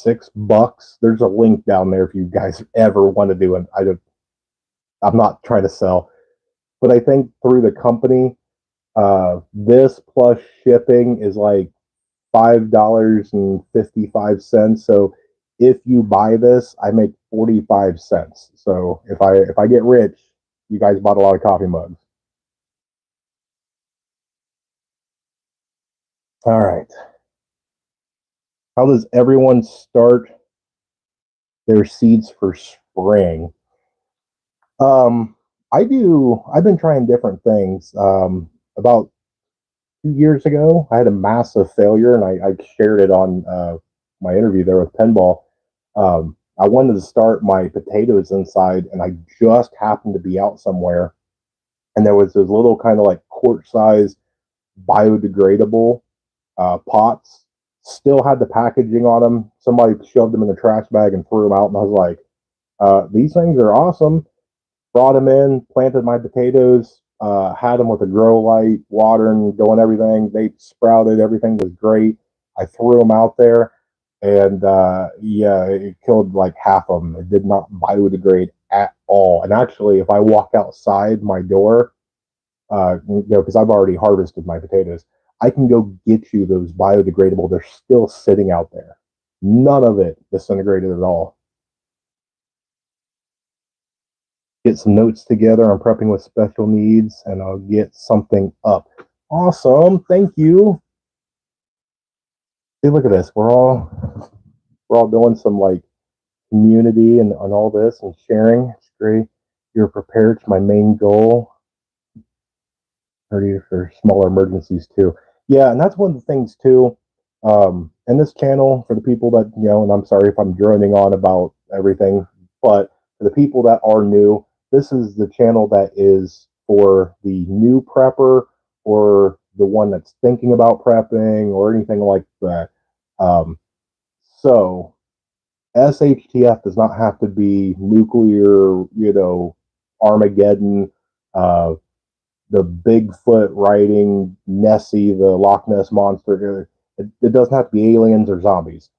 $6. There's a link down there if you guys ever want to do it. I'm not trying to sell, but I think through the company, this plus shipping is like $5.55. So if you buy this, I make 45 cents. So if I get rich, you guys bought a lot of coffee mugs. All right. How does everyone start their seeds for spring? Um, I've been trying different things. About 2 years ago, I had a massive failure, and I shared it on my interview there with Penball. I wanted to start my potatoes inside, and I just happened to be out somewhere, and there was this little kind of like quart size biodegradable pots. Still had the packaging on them. Somebody shoved them in the trash bag and threw them out, and I was like, "These things are awesome." Brought them in, planted my potatoes, had them with a grow light, watering, doing everything. They sprouted, everything was great. I threw them out there, and yeah, it killed like half of them. It did not biodegrade at all. And actually, if I walk outside my door, because I've already harvested my potatoes, I can go get you those biodegradable. They're still sitting out there. None of it disintegrated at all. Get some notes together on prepping with special needs, and I'll get something up. Awesome, thank you. See, look at this. We're all doing some like community and all this and sharing. It's great. You're prepared to my main goal. 30 for smaller emergencies too. Yeah, and that's one of the things too. And this channel for the people that and I'm sorry if I'm droning on about everything, but for the people that are new, this is the channel that is for the new prepper or the one that's thinking about prepping or anything like that. Um, so SHTF does not have to be nuclear, Armageddon, uh, the Bigfoot riding Nessie, the Loch Ness monster. It doesn't have to be aliens or zombies.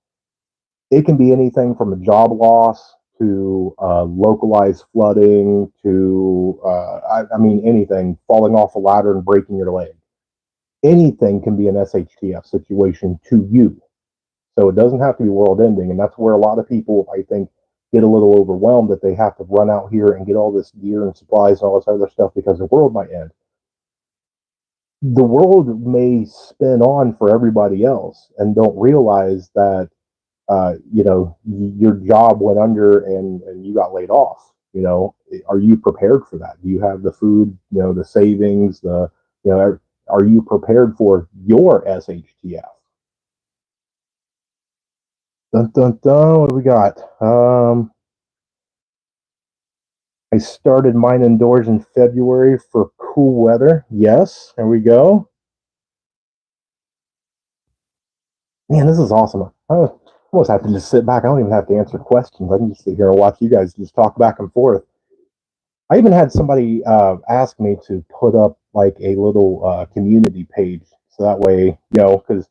It can be anything from a job loss to localized flooding to, I mean, anything, falling off a ladder and breaking your leg. Anything can be an SHTF situation to you. So it doesn't have to be world ending. And that's where a lot of people, I think, get a little overwhelmed that they have to run out here and get all this gear and supplies and all this other stuff because the world might end. The world may spin on for everybody else and don't realize that your job went under and you got laid off. Are you prepared for that? Do you have the food, the savings, are you prepared for your SHTF? Dun, dun, dun. What do we got? I started mine indoors in February for cool weather. Yes, there we go. Man, this is awesome. I almost have to just sit back. I don't even have to answer questions. I can just sit here and watch you guys just talk back and forth. I even had somebody ask me to put up like a little community page. So that way, because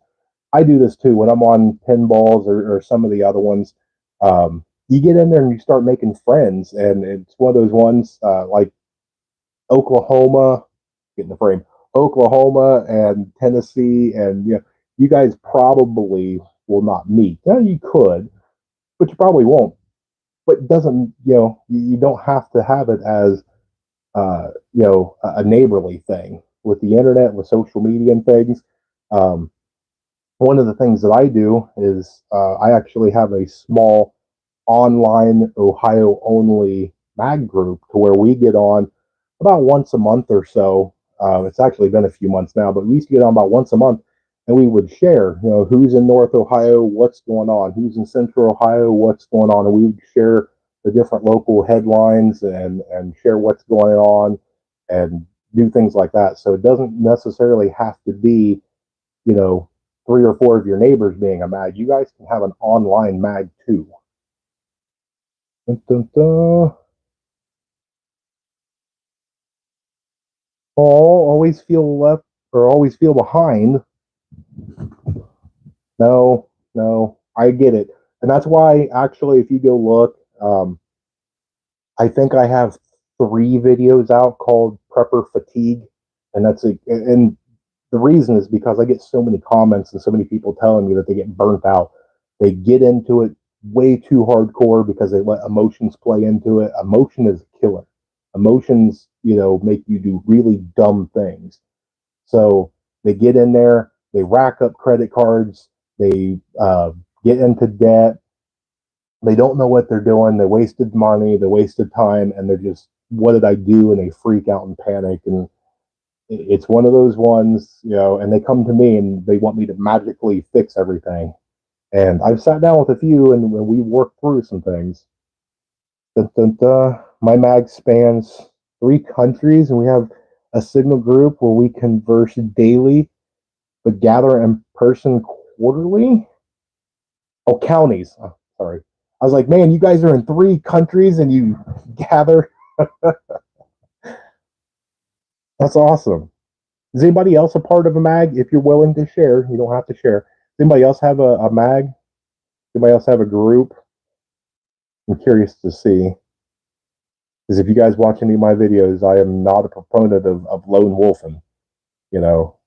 I do this too when I'm on pinballs or some of the other ones. You get in there and you start making friends, and it's one of those ones like Oklahoma, get in the frame, Oklahoma and Tennessee, and you guys probably will not meet. Now you could, but you probably won't. But it doesn't, you don't have to have it as a neighborly thing with the internet, with social media and things. Um, One of the things that I do is I actually have a small online Ohio only mag group to where we get on about once a month or so. It's actually been a few months now, but we used to get on about once a month and we would share, who's in North Ohio, what's going on, who's in Central Ohio, what's going on. And we would share the different local headlines and share what's going on and do things like that. So it doesn't necessarily have to be, you know, 3 or 4 of your neighbors being a mag. You guys can have an online mag too. Dun, dun, dun. Oh, always feel left or always feel behind. No, no, I get it. And that's why, actually, if you go look, I think I have 3 videos out called Prepper Fatigue. And the reason is because I get so many comments and so many people telling me that they get burnt out. They get into it way too hardcore because they let emotions play into it. Emotion is a killer. Emotions, make you do really dumb things. So they get in there, they rack up credit cards, they get into debt, they don't know what they're doing, they wasted money, they wasted time, and they're just, what did I do? And they freak out and panic. And it's one of those ones, and they come to me and they want me to magically fix everything. And I've sat down with a few and we worked through some things. Dun, dun, dun. My mag spans 3 countries, and we have a signal group where we converse daily but gather in person quarterly. Oh, counties. Oh, sorry. I was like, man, you guys are in 3 countries and you gather. That's awesome. Is anybody else a part of a mag? If you're willing to share, you don't have to share. Does anybody else have a mag? Anybody else have a group? I'm curious to see. Because if you guys watch any of my videos, I am not a proponent of lone wolfing. You know,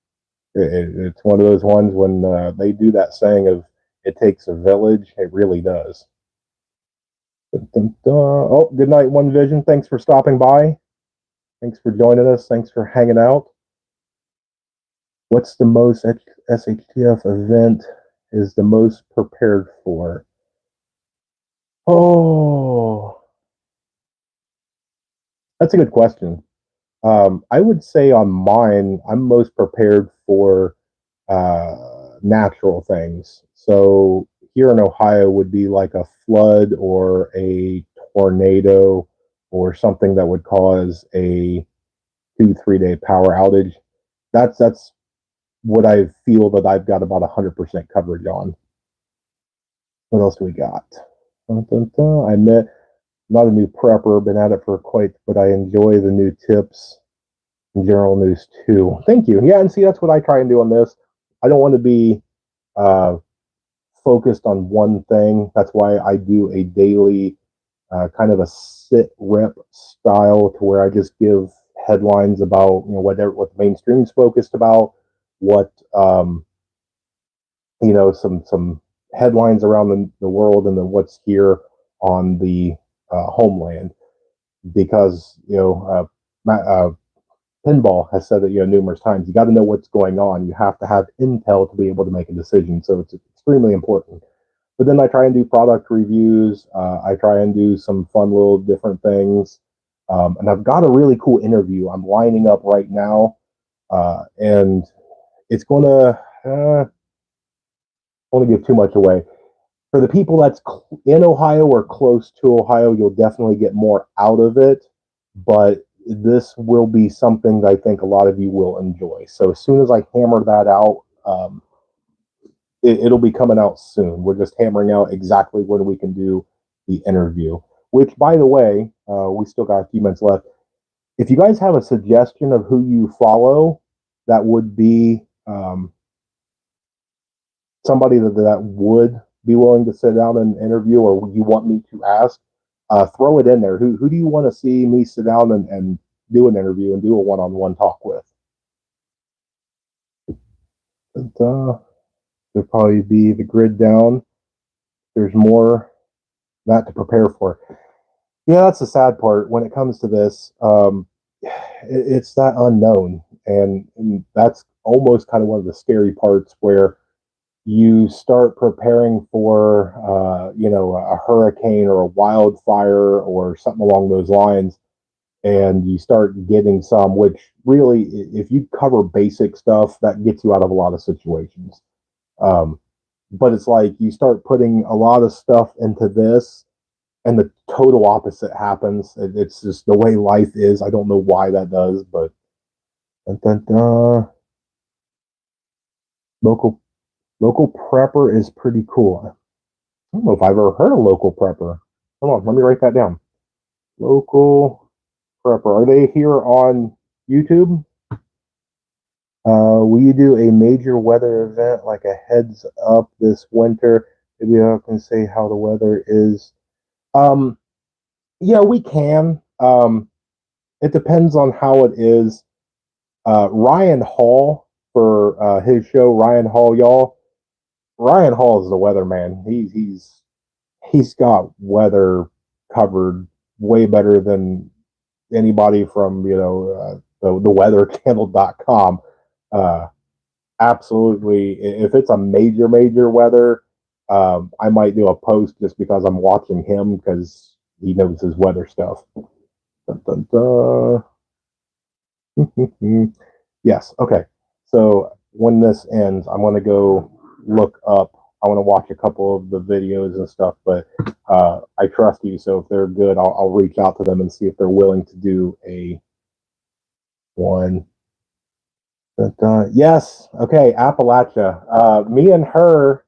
it's one of those ones when they do that saying of it takes a village. It really does. Dun, dun, dun. Oh, good night, One Vision. Thanks for stopping by. Thanks for joining us. Thanks for hanging out. What's the most SHTF event is the most prepared for? Oh, that's a good question. I would say on mine, I'm most prepared for natural things. So here in Ohio would be like a flood or a tornado or something that would cause a 2 3 day power outage. That's what I feel that I've got about 100% coverage on. What else do we got? Dun, dun, dun. I met not a new prepper, been at it for quite, but I enjoy the new tips and general news too. Thank you. Yeah, and see, that's what I try and do on this. I don't want to be uh, focused on one thing. That's why I do a daily kind of a sit rep style to where I just give headlines about whatever what the mainstream's focused about, what some headlines around the world, and then what's here on the homeland. Because Pinball has said that numerous times, you got to know what's going on. You have to have intel to be able to make a decision. So it's extremely important. But then I try and do product reviews. I try and do some fun little different things. And I've got a really cool interview I'm lining up right now. And it's going to, I don't want to give too much away. For the people that's in Ohio or close to Ohio, you'll definitely get more out of it. But this will be something that I think a lot of you will enjoy. So as soon as I hammer that out, it'll be coming out soon. We're just hammering out exactly when we can do the interview. Which, by the way, we still got a few minutes left. If you guys have a suggestion of who you follow, that would be somebody that would be willing to sit down and interview, or you want me to ask, throw it in there. Who do you want to see me sit down and do an interview and do a one-on-one talk with? And, there'll probably be the grid down. There's more that to prepare for. Yeah, that's the sad part when it comes to this. It's that unknown, and that's almost kind of one of the scary parts where you start preparing for, a hurricane or a wildfire or something along those lines, and you start getting some, which really, if you cover basic stuff, that gets you out of a lot of situations. Um, but it's like you start putting a lot of stuff into this, and the total opposite happens. It's just the way life is. I don't know why that does, but dun, dun, dun. local local prepper is pretty cool. I don't know if I've ever heard of local prepper. Hold on, let me write that down. Local prepper. Are they here on YouTube? Will you do a major weather event like a heads up this winter? Maybe I can say how the weather is. Um, yeah, we can. It depends on how it is. Ryan Hall for his show, Ryan Hall, y'all. Ryan Hall is the weatherman. He's got weather covered way better than anybody from the weatherchannel.com. Uh, Absolutely. If it's a major weather, I might do a post just because I'm watching him because he knows his weather stuff. Dun, dun, dun. Yes. Okay. So when this ends, I'm going to go look up. I want to watch a couple of the videos and stuff, but I trust you. So if they're good, I'll reach out to them and see if they're willing to do a one. Yes. Okay. Appalachia. Me and her,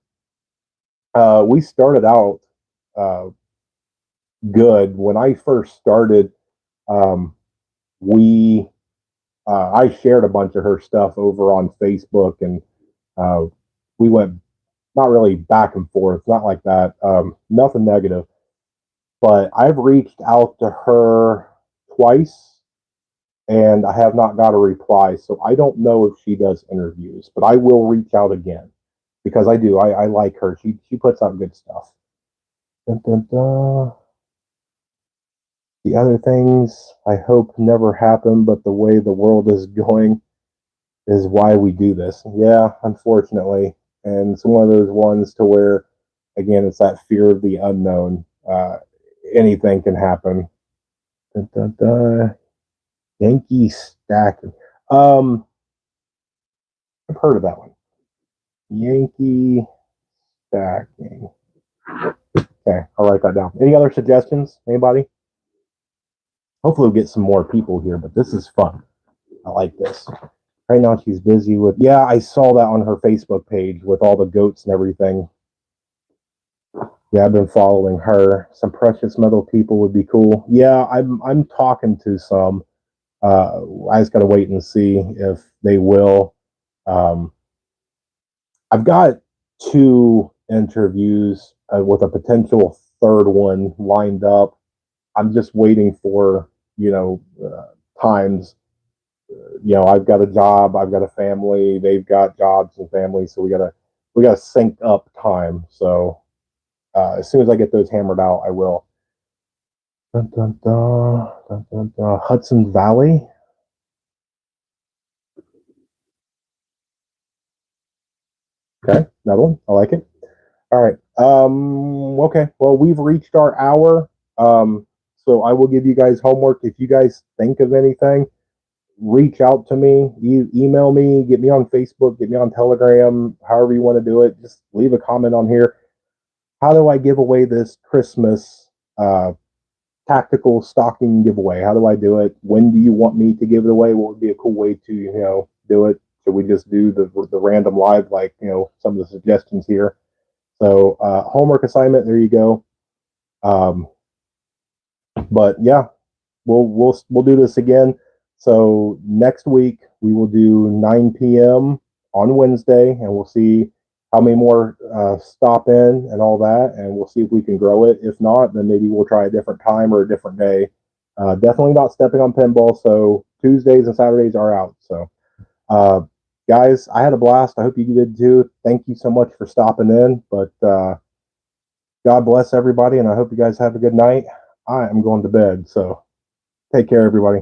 we started out uh, good. When I first started, um, we I shared a bunch of her stuff over on Facebook, and uh, we went not really back and forth, not like that, nothing negative. But I've reached out to her twice, and I have not got a reply. So I don't know if she does interviews, but I will reach out again because I do. I like her. She puts out good stuff. Dun, dun, dun. The other things I hope never happen, but the way the world is going is why we do this. Yeah, unfortunately. And it's one of those ones to where, again, it's that fear of the unknown. Anything can happen. Dun, dun, dun. Yankee stacking. I've heard of that one. Yankee stacking. Okay, I'll write that down. Any other suggestions? Anybody? Hopefully, we'll get some more people here, but this is fun. I like this. Right now she's busy with, yeah, I saw that on her Facebook page with all the goats and everything. Yeah, I've been following her. Some precious metal people would be cool. Yeah, I'm talking to some. I just gotta wait and see if they will. Um, I've got two interviews with a potential third one lined up. I'm just waiting for times. I've got a job, I've got a family, they've got jobs and families, so we gotta sync up time. So as soon as I get those hammered out, I will. Dun, dun, dun, dun, dun, dun. Hudson Valley. Okay, another one. I like it. All right. Okay. Well, we've reached our hour. So I will give you guys homework. If you guys think of anything, reach out to me. You email me, get me on Facebook, get me on Telegram, however you want to do it. Just leave a comment on here. How do I give away this Christmas tactical stocking giveaway? How do I do it? When do you want me to give it away? What would be a cool way to do it? Should we just do the random live like some of the suggestions here? So homework assignment. There you go. Um, but yeah, we'll do this again. So next week we will do 9 p.m. on Wednesday, and we'll see how many more stop in and all that, and we'll see if we can grow it. If not, then maybe we'll try a different time or a different day. Definitely not stepping on pinball. So Tuesdays and Saturdays are out. So uh, guys, I had a blast. I hope you did too. Thank you so much for stopping in. But God bless everybody, and I hope you guys have a good night. I am going to bed. So take care, everybody.